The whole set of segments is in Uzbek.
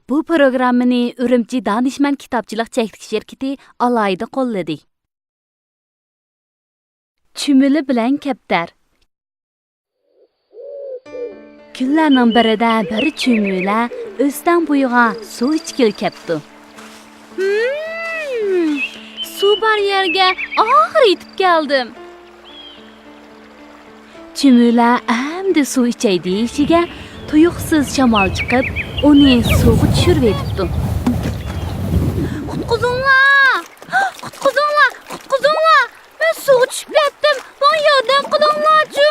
Bu programmani Ürümçi Danışman Kitapçılık Çeklik şirketi alayda qo'lladi. Chumuli bilan kaptar. Kunlarning birida bir chumula o'stan bo'yiga suv ichgil kepti. Suv bor yerga oxir yetib keldim. Chumula endi suv ichay deyishiga tuyuqsiz shamol chiqib, uni suvga tushirib etibdi. Qutquzinglar! Qutquzinglar! Qutquzinglar! Men suvga tushib ketdim. Bana yordam qilinglar-chi!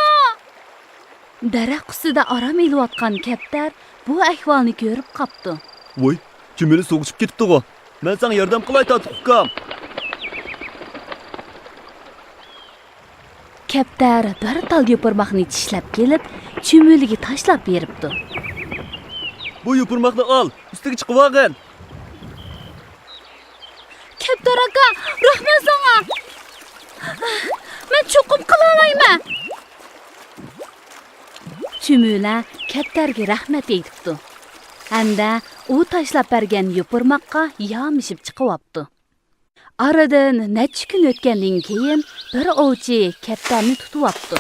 Daraxt ustida aram elayotgan kaptar bu ahvolni ko'rib qopti. Voy, chumuli suvga tushib ketibdi-ku. Men senga yordam qilay tatbiqam. Kaptar bir tal yopirmoqni tishlab kelib, chumuliga tashlab beribdi. Bu yopirmoqni ol, ustiga chiqib olgin. Kaptar aka, rahmat senga. Men cho'qim qila olmayman. Chumula kaptarga rahmat aytibdi. Hamda u tashlab bergan yopirmoqqa yomishib chiqyapti. Aradan necha kun o'tgandan keyin bir ovchi kaptarni tutyapti.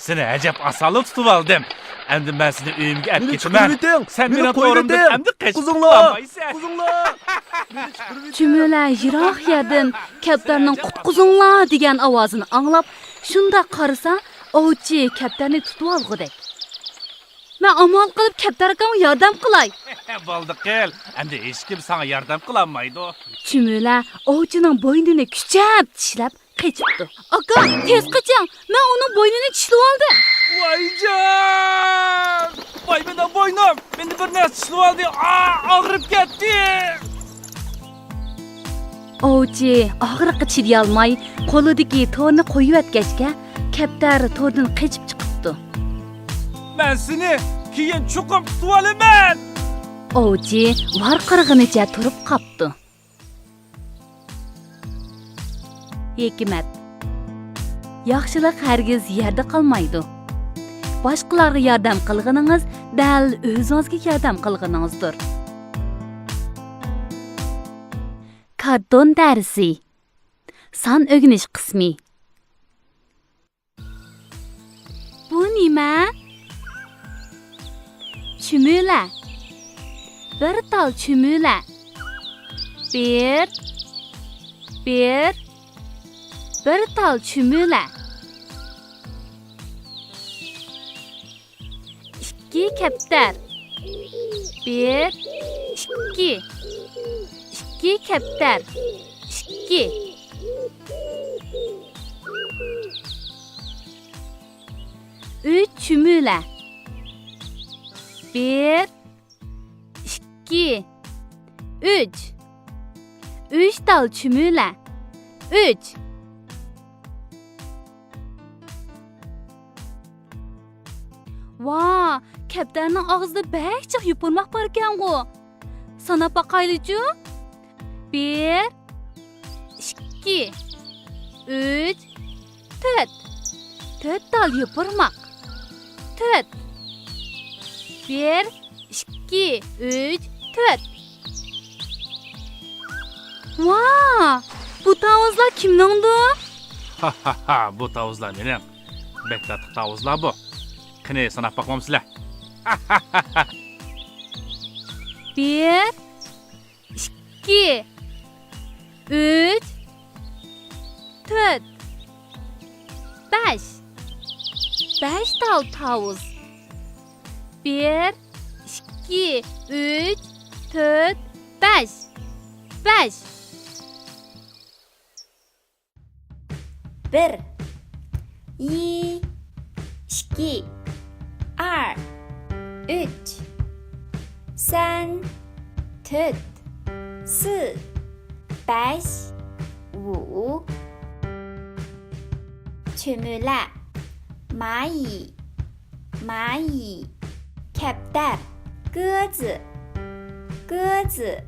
Seni ajab asali tutib oldim. Endi men seni uyimga olib ketaman. Sen meni to'g'rimda endi quzinglar. Chumula yiroq yerdan kaptarning qutquzinglar degan ovozini anglab, shunda qarasa, ovchi kaptarni tutib olgudek. Men amal qilib kaptar akamga yordam qilay. Bo'ldi qil. Endi hech kim senga yordam qila olmaydi. Chumula ovchining bo'ynini kuchab tishlab qechibdi. Aka, tez qoching. Men uning bo'ynini tishlab oldim. Voyjon! Voy mening bo'ynim. Meni bir narsa tishlab oldi. Og'rib ketdi. Ovchi og'riqqa chiday olmay, qo'lidagi to'rni qo'yib o'tgachga, kaptar to'rdan qechib chiqibdi. Men seni keyin cho'qib tutib olaman. Ovchi varqirg'inicha turib qopdi. Hikmat. Yaxshilik hargiz yerda qolmaydi. Boshqalarga yordam qilganingiz dal o'zingizga yordam qilganingizdir. Karton darsi. Son o'rganish qismi. Bu nima? Chumula. Bir tal chumula. Bir tal chumula. İki kaptar. Bir, iki kaptar. İki. Üç chumula. Bir, iki, üç. Üç tal chumula. Üç. Vaa, kaptarning og'zida bakchiq yupurmoq bor ekan-ku. Sanab boqaylik-chi. Bir, ikki, üç, to'rt. To'rt tal yupurmoq. To'rt. Bir, ikki, üç, to'rt. Vaa, bu tavuzlar kimningdir? Bu tavuzlar mening. Bektatib tavuzlar bu. Qani sanab boqmamsizlar. Bir, ikki, üç, to'rt, besh. Besh tal tavuz. Bir, ikki, üç, to'rt, besh. Besh. Bir, iki, 二, 3, 3, 4, 4, 5, 5. Chumula, 蚂蚁，蚂蚁 ，kaptar 鸽子，鸽子